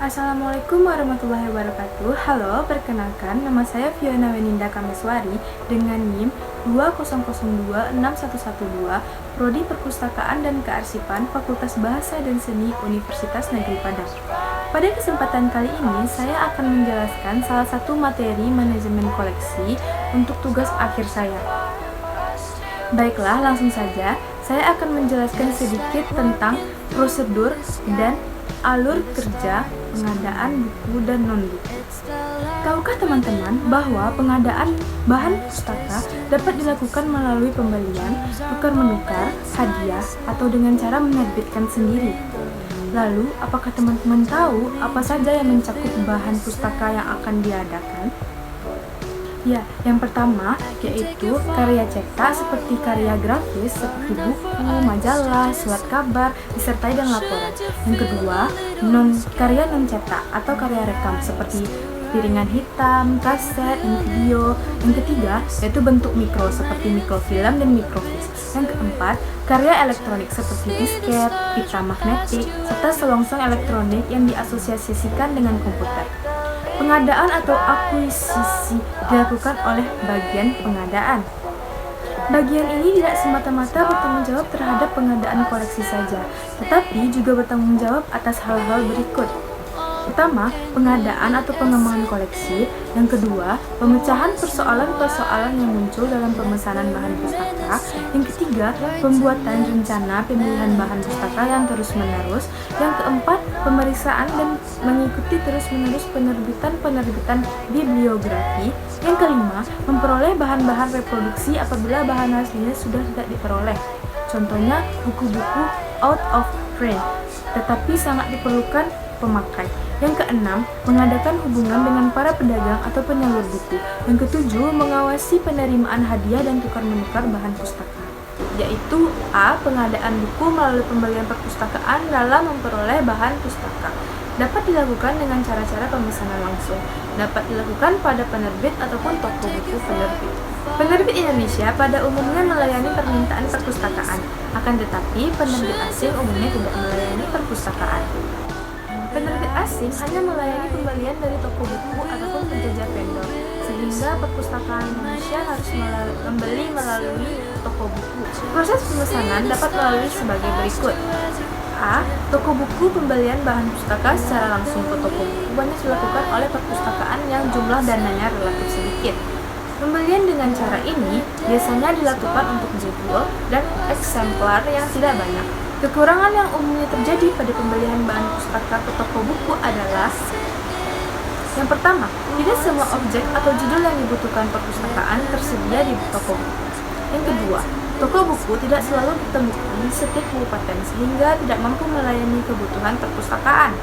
Assalamualaikum warahmatullahi wabarakatuh. Halo, perkenalkan nama saya Fiona Weninda Kameswari dengan NIM 200261112, Prodi Perpustakaan dan Kearsipan Fakultas Bahasa dan Seni Universitas Negeri Padang. Pada kesempatan kali ini, saya akan menjelaskan salah satu materi manajemen koleksi untuk tugas akhir saya. Baiklah, langsung saja. Saya akan menjelaskan sedikit tentang prosedur dan alur kerja pengadaan buku dan non-buku. Tahukah teman-teman bahwa pengadaan bahan pustaka dapat dilakukan melalui pembelian, tukar-menukar, hadiah, atau dengan cara menerbitkan sendiri? Lalu, apakah teman-teman tahu apa saja yang mencakup bahan pustaka yang akan diadakan? Ya, yang pertama yaitu karya cetak seperti karya grafis seperti buku, majalah, surat kabar, disertai dengan laporan. Yang kedua, karya non cetak atau karya rekam seperti piringan hitam, kaset, dan video. Yang ketiga, yaitu bentuk mikro seperti mikrofilm dan mikrofis. Yang keempat, karya elektronik seperti disket, pita magnetik, serta selongsong elektronik yang diasosiasikan dengan komputer. Pengadaan atau akuisisi dilakukan oleh bagian pengadaan. Bagian ini tidak semata-mata bertanggung jawab terhadap pengadaan koleksi saja, tetapi juga bertanggung jawab atas hal-hal berikut. Pertama, pengadaan atau pengembangan koleksi. Yang kedua, pemecahan persoalan-persoalan yang muncul dalam pemesanan bahan pustaka. Yang ketiga, pembuatan rencana pemilihan bahan pustaka yang terus-menerus. Yang keempat, pemeriksaan dan mengikuti terus-menerus penerbitan bibliografi. Yang kelima, memperoleh bahan-bahan reproduksi apabila bahan aslinya sudah tidak diperoleh. Contohnya, buku-buku out of print, tetapi sangat diperlukan pemakai. Yang keenam, mengadakan hubungan dengan para pedagang atau penyalur buku. Yang ketujuh, mengawasi penerimaan hadiah dan tukar-menukar bahan pustaka, yaitu A. Pengadaan buku melalui pembelian perpustakaan dalam memperoleh bahan pustaka. Dapat dilakukan dengan cara-cara pemesanan langsung. Dapat dilakukan pada penerbit ataupun toko buku penerbit. Penerbit Indonesia pada umumnya melayani permintaan perpustakaan, akan tetapi penerbit asing umumnya tidak melayani perpustakaan. Penerbit asing hanya melayani pembelian dari toko buku ataupun penjajah vendor, sehingga perpustakaan Indonesia harus membeli melalui toko buku. Proses pemesanan dapat melalui sebagai berikut. A. Toko buku pembelian bahan pustaka secara langsung ke toko buku banyak dilakukan oleh perpustakaan yang jumlah dananya relatif sedikit. Pembelian dengan cara ini biasanya dilakukan untuk judul dan eksemplar yang tidak banyak. Kekurangan yang umumnya terjadi pada pembelian bahan pustaka ke toko buku adalah: yang pertama, tidak semua objek atau judul yang dibutuhkan perpustakaan tersedia di toko buku. Yang kedua, toko buku tidak selalu ditemukan di setiap kabupaten sehingga tidak mampu melayani kebutuhan perpustakaan.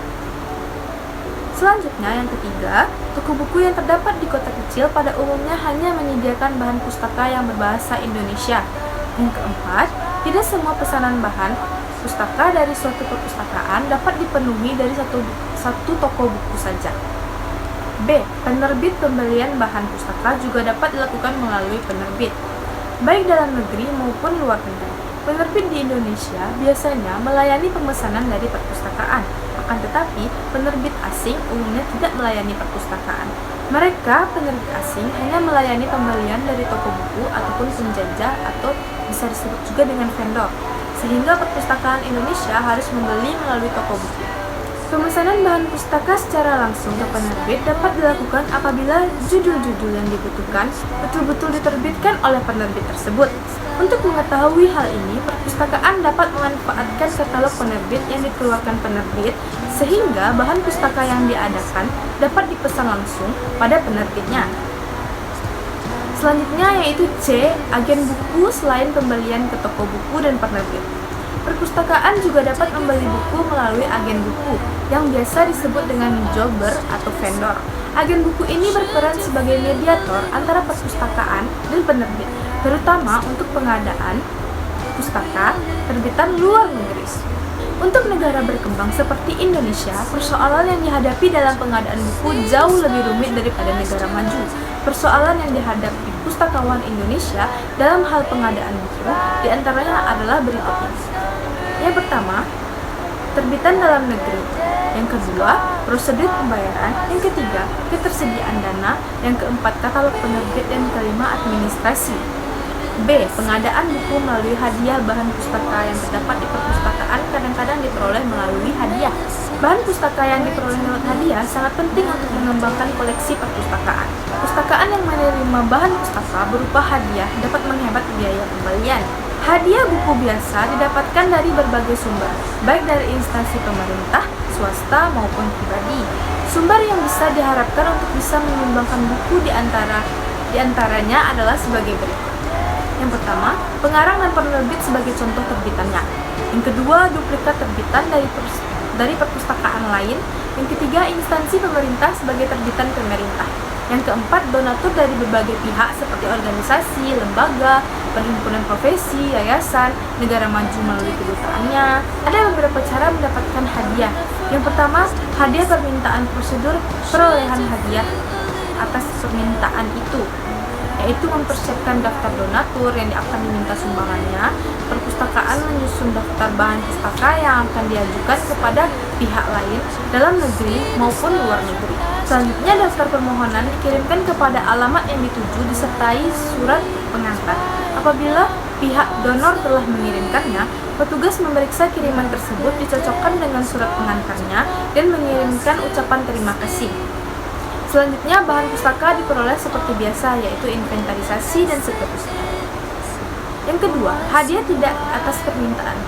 Selanjutnya, yang ketiga, toko buku yang terdapat di kota kecil pada umumnya hanya menyediakan bahan pustaka yang berbahasa Indonesia. Yang keempat, tidak semua pesanan bahan pustaka dari suatu perpustakaan dapat dipenuhi dari satu toko buku saja. B. Penerbit pembelian bahan pustaka juga dapat dilakukan melalui penerbit, baik dalam negeri maupun luar negeri. Penerbit di Indonesia biasanya melayani pemesanan dari perpustakaan, akan tetapi penerbit asing umumnya tidak melayani perpustakaan. Mereka, penerbit asing, hanya melayani pembelian dari toko buku ataupun penjajah atau bisa disebut juga dengan vendor, sehingga perpustakaan Indonesia harus membeli melalui toko buku. Pemesanan bahan pustaka secara langsung ke penerbit dapat dilakukan apabila judul-judul yang dibutuhkan betul-betul diterbitkan oleh penerbit tersebut. Untuk mengetahui hal ini, perpustakaan dapat memanfaatkan katalog penerbit yang dikeluarkan penerbit, sehingga bahan pustaka yang diadakan dapat dipesan langsung pada penerbitnya. Selanjutnya yaitu C. Agen buku selain pembelian ke toko buku dan penerbit. Perpustakaan juga dapat membeli buku melalui agen buku, yang biasa disebut dengan jobber atau vendor. Agen buku ini berperan sebagai mediator antara perpustakaan dan penerbit, terutama untuk pengadaan pustaka terbitan luar negeri. Untuk negara berkembang seperti Indonesia, persoalan yang dihadapi dalam pengadaan buku jauh lebih rumit daripada negara maju. Persoalan yang dihadapi pustakawan Indonesia dalam hal pengadaan buku diantaranya adalah berikut ini. Yang pertama, terbitan dalam negeri. Yang kedua, prosedur pembayaran. Yang ketiga, ketersediaan dana. Yang keempat, katalog penerbit. Dan kelima, administrasi. B. Pengadaan buku melalui hadiah. Bahan pustaka yang terdapat di perpustakaan kadang-kadang diperoleh melalui hadiah. Bahan pustaka yang diperoleh lewat hadiah sangat penting untuk mengembangkan koleksi perpustakaan. Perpustakaan yang menerima bahan pustaka berupa hadiah dapat menghemat biaya pembelian. Hadiah buku biasa didapatkan dari berbagai sumber, baik dari instansi pemerintah, swasta, maupun pribadi. Sumber yang bisa diharapkan untuk bisa menyumbangkan buku diantaranya adalah sebagai berikut. Yang pertama, pengarang dan penerbit sebagai contoh terbitannya. Yang kedua, duplikat terbitan dari perpustakaan lain. Yang ketiga, instansi pemerintah sebagai terbitan pemerintah. Yang keempat, donatur dari berbagai pihak seperti organisasi, lembaga, perhimpunan profesi, yayasan, negara maju melalui kedutaannya. Ada beberapa cara mendapatkan hadiah. Yang pertama, hadiah permintaan. Prosedur perolehan hadiah atas permintaan itu, yaitu mempersiapkan daftar donatur yang akan diminta sumbangannya. Perpustakaan menyusun daftar bahan pustaka yang akan diajukan kepada pihak lain dalam negeri maupun luar negeri. Selanjutnya, daftar permohonan dikirimkan kepada alamat yang dituju disertai surat pengantar. Apabila pihak donor telah mengirimkannya, petugas memeriksa kiriman tersebut, dicocokkan dengan surat pengantarnya, dan mengirimkan ucapan terima kasih. Selanjutnya, bahan pustaka diperoleh seperti biasa, yaitu inventarisasi dan seterusnya. Yang kedua, hadiah tidak atas permintaan.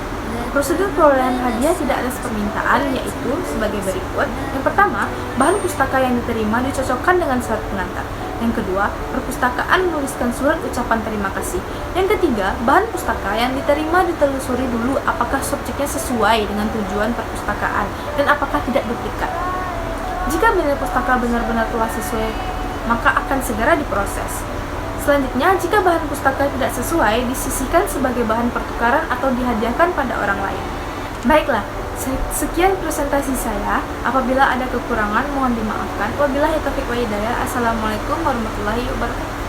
Prosedur perolehan hadiah tidak atas permintaan yaitu sebagai berikut. Yang pertama, bahan pustaka yang diterima dicocokkan dengan surat pengantar. Yang kedua, perpustakaan menuliskan surat ucapan terima kasih. Yang ketiga, bahan pustaka yang diterima ditelusuri dulu apakah subjeknya sesuai dengan tujuan perpustakaan dan apakah tidak duplikat. Jika nilai pustaka benar-benar telah sesuai, maka akan segera diproses. Selanjutnya, jika bahan pustaka tidak sesuai, disisihkan sebagai bahan pertukaran atau dihadiahkan pada orang lain. Baiklah, sekian presentasi saya. Apabila ada kekurangan, mohon dimaafkan. Wabillahi taufiq wa hidayah. Assalamualaikum warahmatullahi wabarakatuh.